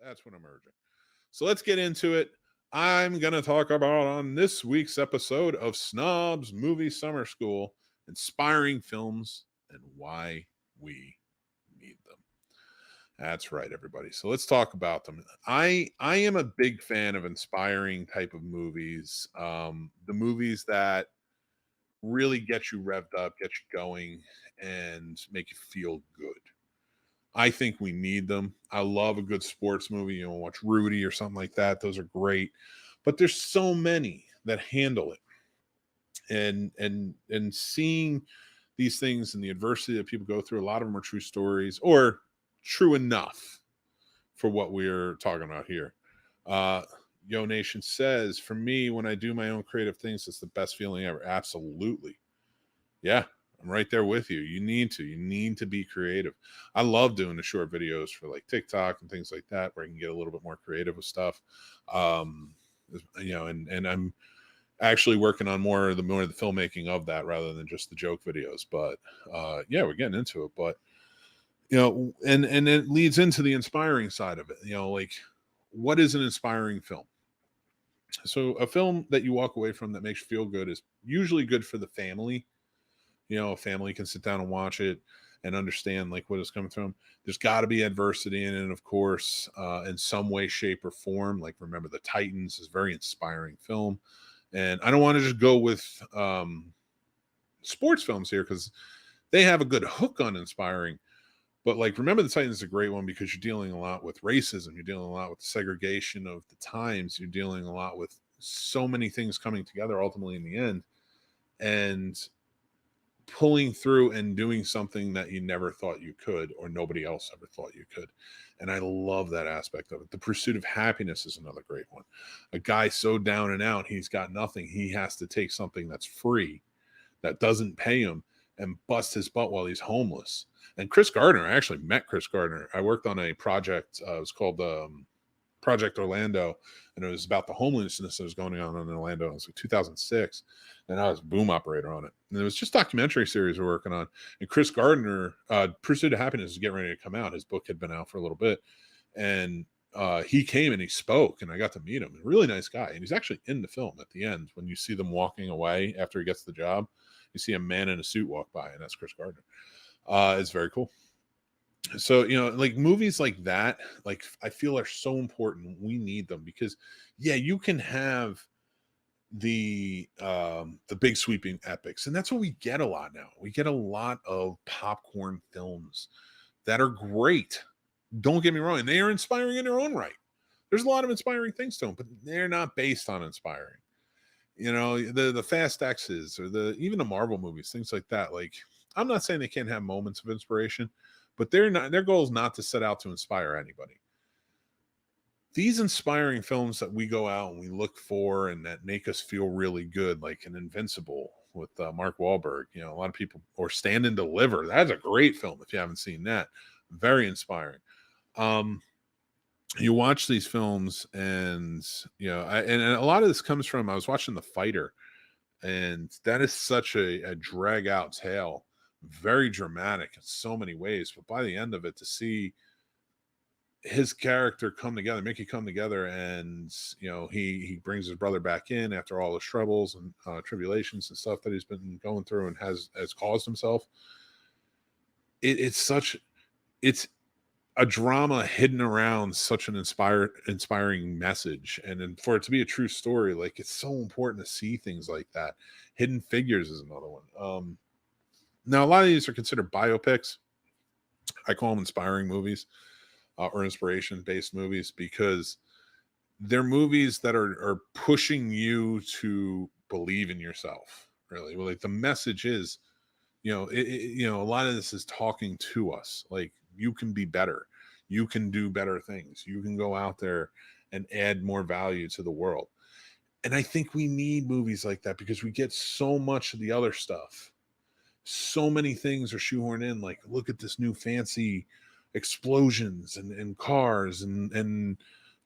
That's what I'm urging. So let's get into it. I'm going to talk about on this week's episode of Snobs Movie Summer School, inspiring films and why we need them. That's right, everybody. So let's talk about them. I am a big fan of inspiring type of movies. The movies that really get you revved up, get you going, and make you feel good. I think we need them. I love a good sports movie. You know, watch Rudy or something like that. Those are great. But there's so many that handle it. And seeing these things and the adversity that people go through, a lot of them are true stories or true enough for what we're talking about here. Yo Nation says, for me, when I do my own creative things, it's the best feeling ever. Absolutely. Yeah, I'm right there with you. You need to be creative. I love doing the short videos for like TikTok and things like that, where I can get a little bit more creative with stuff. And I'm actually working on more of the filmmaking of that rather than just the joke videos. But yeah, we're getting into it. But and it leads into the inspiring side of it. Like, what is an inspiring film? So a film that you walk away from that makes you feel good is usually good for the family. A family can sit down and watch it and understand like what is coming from. There's got to be adversity in it, of course, in some way, shape, or form. Like, remember the Titans is a very inspiring film. And I don't want to just go with sports films here because they have a good hook on inspiring. But like, remember the Titans is a great one because you're dealing a lot with racism. You're dealing a lot with the segregation of the times. You're dealing a lot with so many things coming together ultimately in the end. And pulling through and doing something that you never thought you could or nobody else ever thought you could. And I love that aspect of it. The Pursuit of Happiness is another great one. A guy so down and out, he's got nothing. He has to take something that's free, that doesn't pay him, and bust his butt while he's homeless. And Chris Gardner, I actually met Chris Gardner. I worked on a project. It was called Project Orlando, and it was about the homelessness that was going on in Orlando. It was like 2006, and I was a boom operator on it. And it was just a documentary series we're working on. And Chris Gardner, Pursuit of Happiness is getting ready to come out. His book had been out for a little bit, and he came and he spoke, and I got to meet him. A really nice guy, and he's actually in the film at the end when you see them walking away after he gets the job. You see a man in a suit walk by, and that's Chris Gardner. It's very cool. So like movies like that, like I feel are so important. We need them because yeah, you can have the big sweeping epics, and that's what we get a lot now. We get a lot of popcorn films that are great, don't get me wrong, and they are inspiring in their own right. There's a lot of inspiring things to them, but they're not based on inspiring. The Fast X's or even the Marvel movies, things like that. Like, I'm not saying they can't have moments of inspiration, but their goal is not to set out to inspire anybody. These inspiring films that we go out and we look for and that make us feel really good, like an Invincible with Mark Wahlberg, a lot of people, or Stand and Deliver. That's a great film if you haven't seen that. Very inspiring. You watch these films and, and a lot of this comes from, I was watching The Fighter, and that is such a drag out tale, very dramatic in so many ways. But by the end of it, to see his character come together, make it come together, and he brings his brother back in after all the troubles and tribulations and stuff that he's been going through and has caused himself. It's a drama hidden around such an inspiring message, and then for it to be a true story, like, it's so important to see things like that. Hidden Figures is another one. Now a lot of these are considered biopics. I call them inspiring movies, or inspiration based movies, because they're movies that are pushing you to believe in yourself, really. Well, like, the message is, a lot of this is talking to us, like, you can be better, you can do better things, you can go out there and add more value to the world. And I think we need movies like that because we get so much of the other stuff. So many things are shoehorned in, like, look at this new fancy explosions and cars and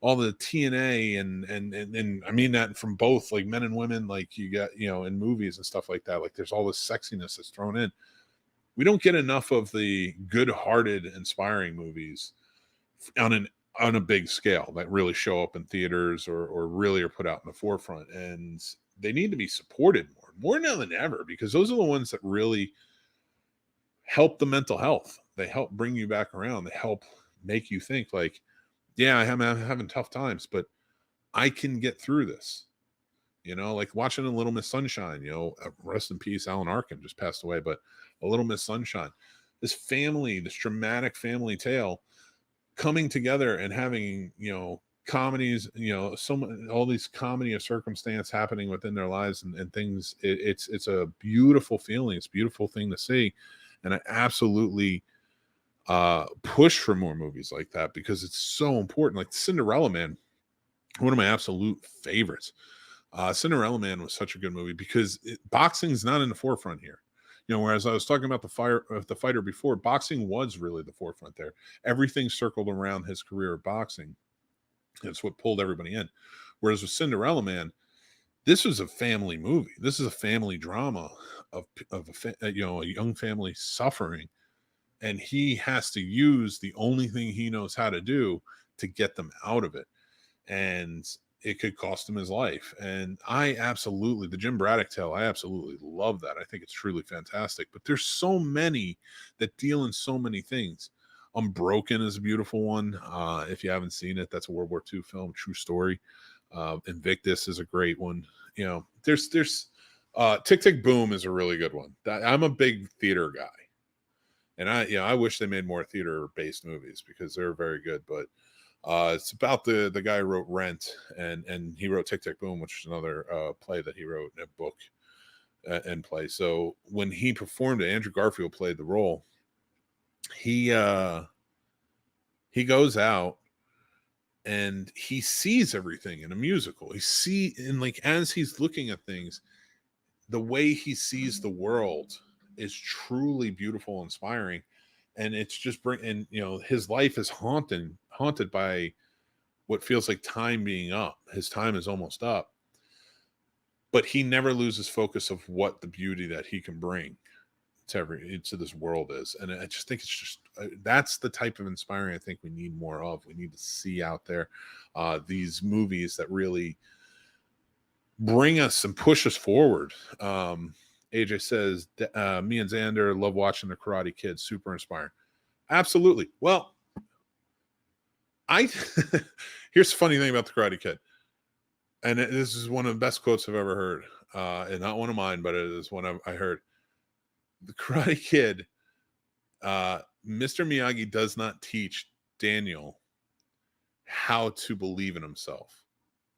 all the TNA and I mean that from both, like, men and women, like, you got, in movies and stuff like that. Like, there's all this sexiness that's thrown in. We don't get enough of the good-hearted, inspiring movies on on a big scale that really show up in theaters or really are put out in the forefront. And they need to be supported more now than ever, because those are the ones that really help the mental health. They help bring you back around. They help make you think like, yeah, I'm having tough times, but I can get through this. You know, like watching A Little Miss Sunshine, you know, rest in peace, Alan Arkin just passed away, but A Little Miss Sunshine, this family, this dramatic family tale coming together and having, you know, comedies, you know, all these comedy of circumstance happening within their lives and things. It's a beautiful feeling. It's a beautiful thing to see. And I absolutely push for more movies like that because it's so important. Like Cinderella Man, one of my absolute favorites. Cinderella Man was such a good movie because boxing's not in the forefront here. You know, whereas I was talking about the fighter before, boxing was really the forefront there. Everything circled around his career of boxing. That's what pulled everybody in. Whereas with Cinderella Man, this was a family movie. This is a family drama of you know, a young family suffering, and he has to use the only thing he knows how to do to get them out of it. And it could cost him his life. And I absolutely, the Jim Braddock tale, I absolutely love that. I think it's truly fantastic. But there's so many that deal in so many things. Unbroken is a beautiful one. If you haven't seen it, that's a World War II film, true story. Invictus is a great one. You know, there's Tick Tick Boom is a really good one. I'm a big theater guy. And I wish they made more theater-based movies because they're very good. But it's about the guy who wrote Rent, and he wrote Tick Tick Boom, which is another play that he wrote in a book and play. So when he performed it, Andrew Garfield played the role. He goes out and he sees everything in a musical. And like as he's looking at things, the way he sees the world is truly beautiful, inspiring, and it's just and you know, his life is haunted by what feels like time being up. His time is almost up, but he never loses focus of what the beauty that he can bring to this world is. And I just think it's just that's the type of inspiring I think we need more of. We need to see out there these movies that really bring us and push us forward. AJ says, me and Xander love watching the Karate Kid. Super inspiring. Absolutely. Well, here's the funny thing about the Karate Kid. And this is one of the best quotes I've ever heard. And not one of mine, but it is one I heard. The Karate Kid, Mr. Miyagi does not teach Daniel how to believe in himself.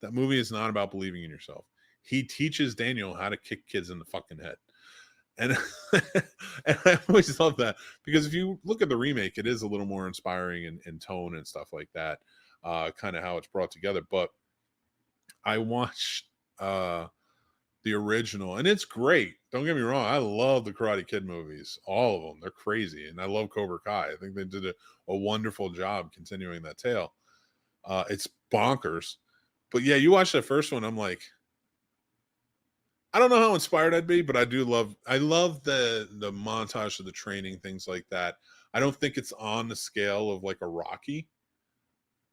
That movie is not about believing in yourself. He teaches Daniel how to kick kids in the fucking head. And, and I always love that because if you look at the remake, it is a little more inspiring in tone and stuff like that, kind of how it's brought together. But I watched the original, and it's great. Don't get me wrong. I love the Karate Kid movies, all of them. They're crazy. And I love Cobra Kai. I think they did a wonderful job continuing that tale. It's bonkers. But yeah, you watch that first one, I'm like, I don't know how inspired I'd be, but I love the montage of the training, things like that. I don't think it's on the scale of like a Rocky,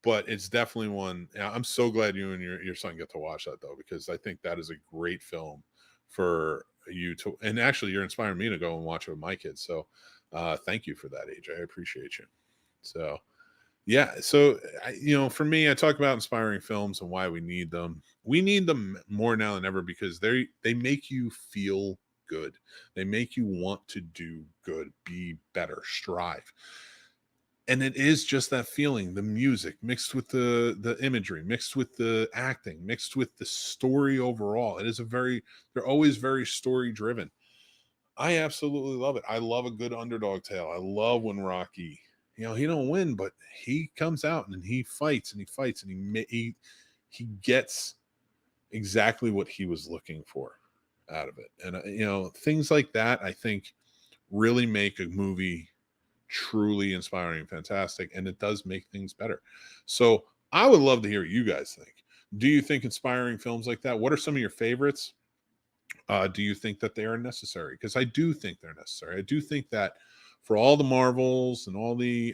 but it's definitely one. I'm so glad you and your son get to watch that though, because I think that is a great film for you to, and actually you're inspiring me to go and watch it with my kids. So thank you for that, AJ. I appreciate you. So yeah, so you know, for me, I talk about inspiring films and why we need them. We need them more now than ever because they make you feel good. They make you want to do good, be better, strive. And it is just that feeling, the music mixed with the imagery, mixed with the acting, mixed with the story overall. They're always very story driven. I absolutely love it. I love a good underdog tale. I love when Rocky, you know, he don't win, but he comes out and he fights and he fights and he gets exactly what he was looking for out of it. And you know, things like that I think really make a movie truly inspiring and fantastic, and it does make things better. So I would love to hear what you guys think. Do you think inspiring films like that? What are some of your favorites? Do you think that they are necessary? Because I do think they're necessary. I do think that for all the Marvels and all the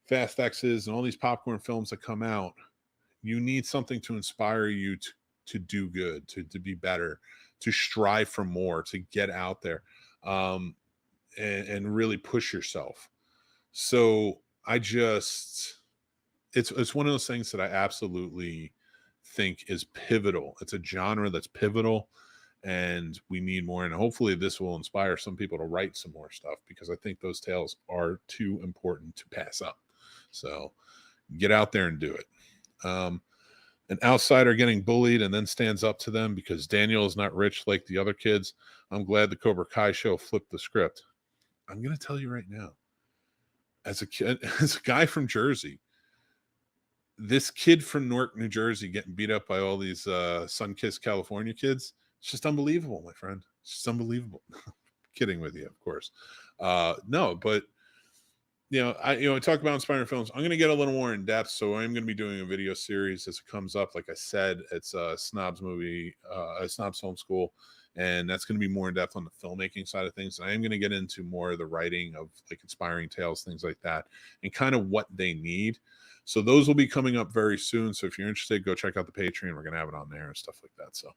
Fast X's and all these popcorn films that come out, you need something to inspire you to do good, to be better, to strive for more, to get out there, and really push yourself. So I just, it's one of those things that I absolutely think is pivotal. It's a genre that's pivotal, and we need more. And hopefully, this will inspire some people to write some more stuff, because I think those tales are too important to pass up. So get out there and do it. An outsider getting bullied and then stands up to them because Daniel is not rich like the other kids. I'm glad the Cobra Kai show flipped the script. I'm going to tell you right now, as a kid, as a guy from Jersey, this kid from Newark, New Jersey, getting beat up by all these sun-kissed California kids, it's just unbelievable, my friend. It's just unbelievable. Kidding with you, of course. No, but I talk about inspiring films. I'm going to get a little more in depth, so I'm going to be doing a video series as it comes up. Like I said, it's a Snobs Film School, and that's going to be more in depth on the filmmaking side of things. And I am going to get into more of the writing of like inspiring tales, things like that, and kind of what they need. So those will be coming up very soon. So if you're interested, go check out the Patreon. We're going to have it on there and stuff like that. So